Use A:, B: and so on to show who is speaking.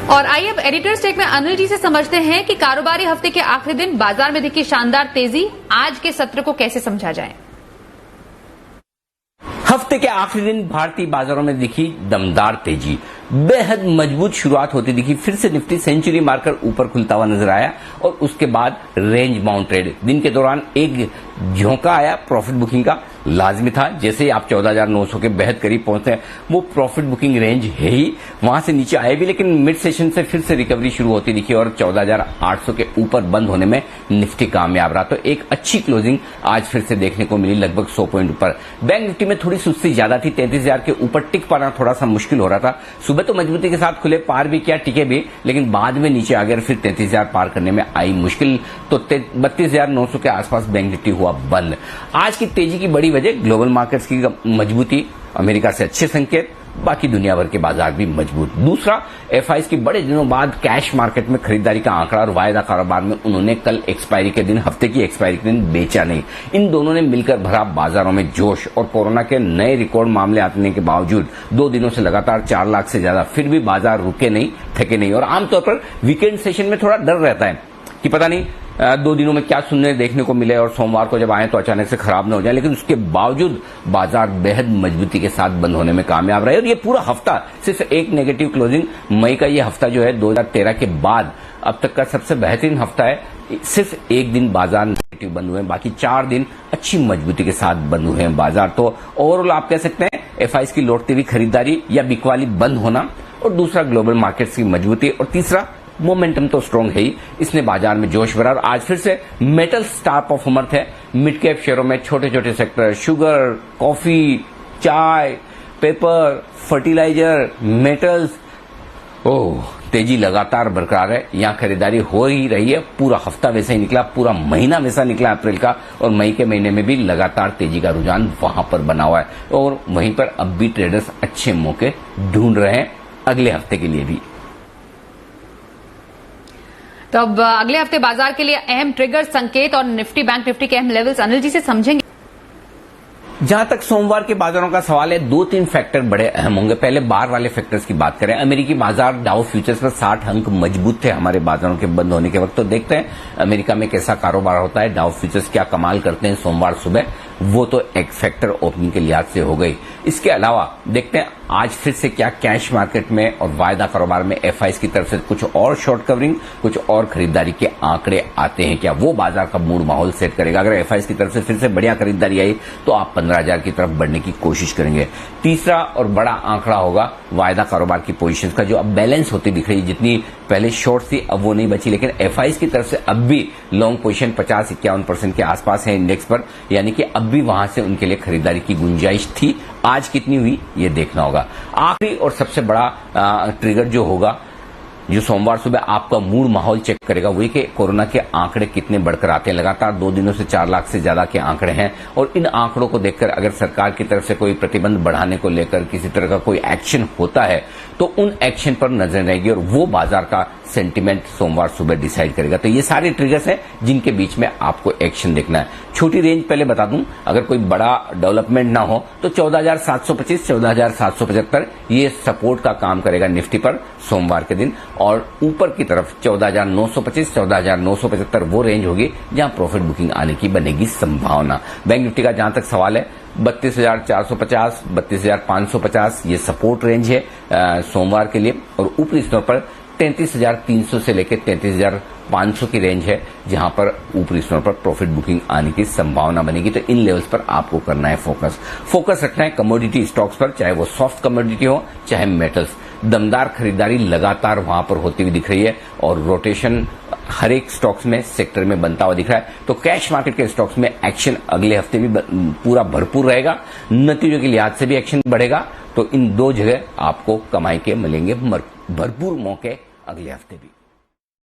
A: और आइए अब एडिटर्स टेक में अनिल जी से समझते हैं कि कारोबारी हफ्ते के आखिरी दिन बाजार में दिखी शानदार तेजी, आज के सत्र को कैसे समझा जाए।
B: हफ्ते के आखिरी दिन भारतीय बाजारों में दिखी दमदार तेजी, बेहद मजबूत शुरुआत होती दिखी। फिर से निफ्टी सेंचुरी मारकर ऊपर खुलता हुआ नजर आया और उसके बाद रेंज बाउंड ट्रेड। दिन के दौरान एक झोंका आया प्रॉफिट बुकिंग का, लाजमी था। जैसे ही आप 14,900 के बेहद करीब पहुंचते हैं, वो प्रॉफिट बुकिंग रेंज है ही, वहां से नीचे आए भी, लेकिन मिड सेशन से फिर से रिकवरी शुरू होती दिखी और 14,800 के ऊपर बंद होने में निफ्टी कामयाब रहा। तो एक अच्छी क्लोजिंग आज फिर से देखने को मिली, लगभग 100 पॉइंट ऊपर। बैंक निफ्टी में थोड़ी सुस्ती ज्यादा थी, 33,000 के ऊपर टिक पाना थोड़ा सा मुश्किल हो रहा था। सुबह तो मजबूती के साथ खुले, पार भी किया, टिके भी, लेकिन बाद में नीचे आ गए, फिर 33,000 पार करने में आई मुश्किल। तो 32,900 के आसपास बैंक निफ्टी हुआ बंद। आज की तेजी की बड़ी वजह ग्लोबल मार्केट्स की मजबूती, अमेरिका से अच्छे संकेत, बाकी दुनिया भर के बाजार भी मजबूत। दूसरा, एफआईज की बड़े दिनों बाद कैश मार्केट में खरीदारी का आंकड़ा और वायदा कारोबार में उन्होंने कल एक्सपायरी के दिन, हफ्ते की एक्सपायरी के दिन बेचा नहीं। इन दोनों ने मिलकर भरा बाजारों में जोश। और कोरोना के नए रिकॉर्ड मामले आने के बावजूद 2 दिनों से लगातार 4 लाख से ज्यादा, फिर भी बाजार रुके नहीं, थके नहीं। और आमतौर पर वीकेंड सेशन में थोड़ा डर रहता है कि पता नहीं 2 दिनों में क्या सुनने देखने को मिले और सोमवार को जब आए तो अचानक से खराब न हो जाए, लेकिन उसके बावजूद बाजार बेहद मजबूती के साथ बंद होने में कामयाब रहे। और ये पूरा हफ्ता सिर्फ एक नेगेटिव क्लोजिंग, मई का ये हफ्ता जो है 2013 के बाद अब तक का सबसे बेहतरीन हफ्ता है। सिर्फ एक दिन बाजार नेगेटिव बंद हुए, बाकी 4 दिन अच्छी मजबूती के साथ बंद हुए हैं बाजार। तो ओवरऑल आप कह सकते हैं एफआईज की लौटती हुई खरीदारी या बिकवाली बंद होना, और दूसरा ग्लोबल मार्केट्स की मजबूती, और तीसरा मोमेंटम तो स्ट्रांग है ही, इसने बाजार में जोश भरा। और आज फिर से मेटल स्टार परफॉर्मर थे मिड कैप शेयरों में। छोटे छोटे सेक्टर, शुगर, कॉफी, चाय, पेपर, फर्टिलाइजर, मेटल्स, तेजी लगातार बरकरार है। यहां खरीदारी हो ही रही है। पूरा हफ्ता वैसा ही निकला, पूरा महीना वैसा निकला अप्रैल का, और मई के महीने में भी लगातार तेजी का रुझान वहां पर बना हुआ है। और वहीं पर अब भी ट्रेडर्स अच्छे मौके ढूंढ रहे हैं अगले हफ्ते के लिए भी।
A: तो अब अगले हफ्ते बाजार के लिए अहम ट्रिगर, संकेत और निफ्टी बैंक निफ्टी के अहम लेवल्स अनिल जी से समझेंगे।
B: जहां तक सोमवार के बाजारों का सवाल है, 2-3 फैक्टर बड़े अहम होंगे। पहले बाहर वाले फैक्टर्स की बात करें। अमेरिकी बाजार डाउ फ्यूचर्स पर 60 अंक मजबूत थे हमारे बाजारों के बंद होने के वक्त। तो देखते हैं अमेरिका में कैसा कारोबार होता है, डाउ फ्यूचर्स क्या कमाल करते हैं सोमवार सुबह। वो तो एक फैक्टर ओपनिंग के लिहाज से हो गई। इसके अलावा देखते हैं आज फिर से क्या कैश मार्केट में और वायदा कारोबार में एफआईज की तरफ से कुछ और शॉर्ट कवरिंग, कुछ और खरीदारी के आंकड़े आते हैं क्या, वो बाजार का मूड माहौल सेट करेगा। अगर एफआईज की तरफ से फिर से बढ़िया खरीदारी आई तो आप 15,000 की तरफ बढ़ने की कोशिश करेंगे। तीसरा और बड़ा आंकड़ा होगा वायदा कारोबार की पोजीशन का, जो अब बैलेंस होती दिख रही है। जितनी पहले शॉर्ट थी अब वो नहीं बची, लेकिन एफआईज की तरफ से अब भी लॉन्ग पोजीशन 50-51% के आसपास है इंडेक्स पर, यानी कि अब भी वहां से उनके लिए खरीदारी की गुंजाइश थी। आज कितनी हुई ये देखना होगा। आखिरी और सबसे बड़ा ट्रिगर जो होगा, जो सोमवार सुबह आपका मूड माहौल चेक करेगा, वही कि कोरोना के आंकड़े कितने बढ़कर आते हैं। लगातार 2 दिनों से 4 लाख से ज्यादा के आंकड़े हैं, और इन आंकड़ों को देखकर अगर सरकार की तरफ से कोई प्रतिबंध बढ़ाने को लेकर किसी तरह का कोई एक्शन होता है तो उन एक्शन पर नजर रहेगी, और वो बाजार का सेंटीमेंट सोमवार सुबह डिसाइड करेगा। तो ये सारे ट्रिगर्स हैं जिनके बीच में आपको एक्शन देखना है। छोटी रेंज पहले बता दूं, अगर कोई बड़ा डेवलपमेंट ना हो तो 14,725, 14,775 ये सपोर्ट का काम करेगा निफ्टी पर सोमवार के दिन, और ऊपर की तरफ 14,925, 14,975 वो रेंज होगी जहां प्रॉफिट बुकिंग आने की बनेगी संभावना। बैंक निफ्टी का जहां तक सवाल है, 32,450, 32,550 ये सपोर्ट रेंज है सोमवार के लिए, और ऊपरी स्तर पर 33,300 से लेकर 33,500 की रेंज है, जहां पर ऊपरी स्तर पर प्रॉफिट बुकिंग आने की संभावना बनेगी। तो इन लेवल्स पर आपको करना है फोकस रखना है कमोडिटी स्टॉक्स पर, चाहे वो सॉफ्ट कमोडिटी हो चाहे मेटल्स। दमदार खरीदारी लगातार वहां पर होती हुई दिख रही है, और रोटेशन हर एक स्टॉक्स में सेक्टर में बनता हुआ दिख रहा है। तो कैश मार्केट के स्टॉक्स में एक्शन अगले हफ्ते भी पूरा भरपूर रहेगा, नतीजों के लिहाज से भी एक्शन बढ़ेगा। तो इन 2 जगह आपको कमाई के मिलेंगे भरपूर मौके अगले हफ्ते भी।